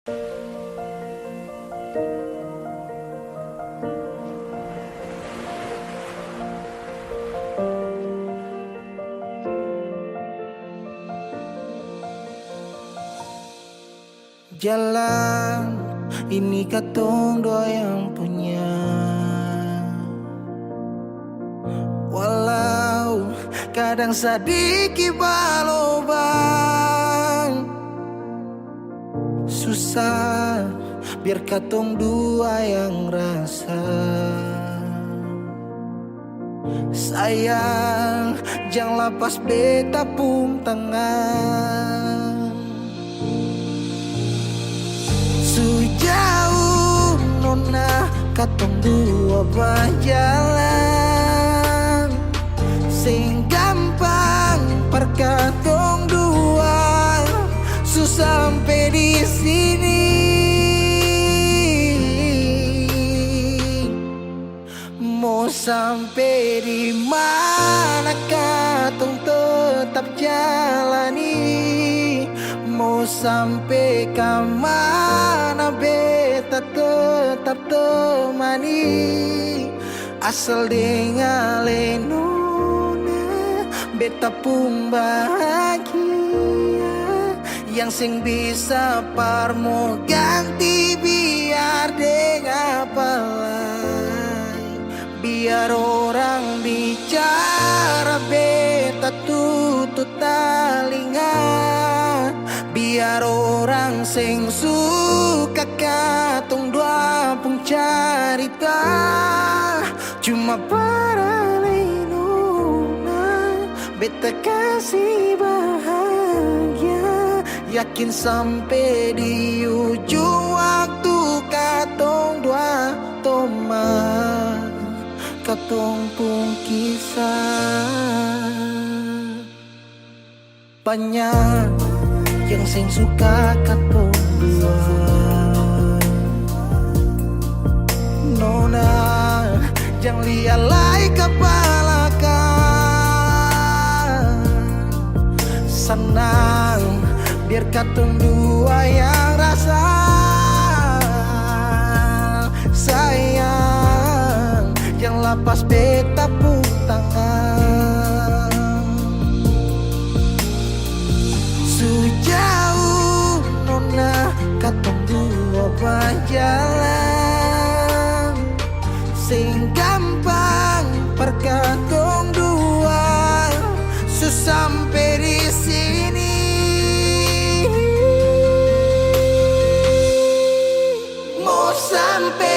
Jalan ini katong dua yang punya, walau kadang sedikit balobang. Susah biar katong dua yang rasa. Sayang jangan lepas beta pung tangan. Sejauh nona katong dua berjalan, sing gampang perkatong dua susah sampai di sini. Mau sampai di mana katong tetap jalani. Mau sampai ke mana beta tetap temani. Asal dengan nona beta pun bahagia. Yang sing bisa parmo ganti biar dengan palai. Biar orang bicara beta tutup telinga. Biar orang sing suka katong dua pun carita. Cuma para nona beta kasih bahagia. Yakin sampai di ujung waktu katong dua toma katong pun kisah. Banyak yang sing suka katong dua, nona jangan lialai kepala kan. Senang biar katong dua yang rasa. Sayang jangan lepas beta pun tangan. Sejauh nona katong dua berjalan, sing gampang perkatong dua susah sampai di sini. Mau sampai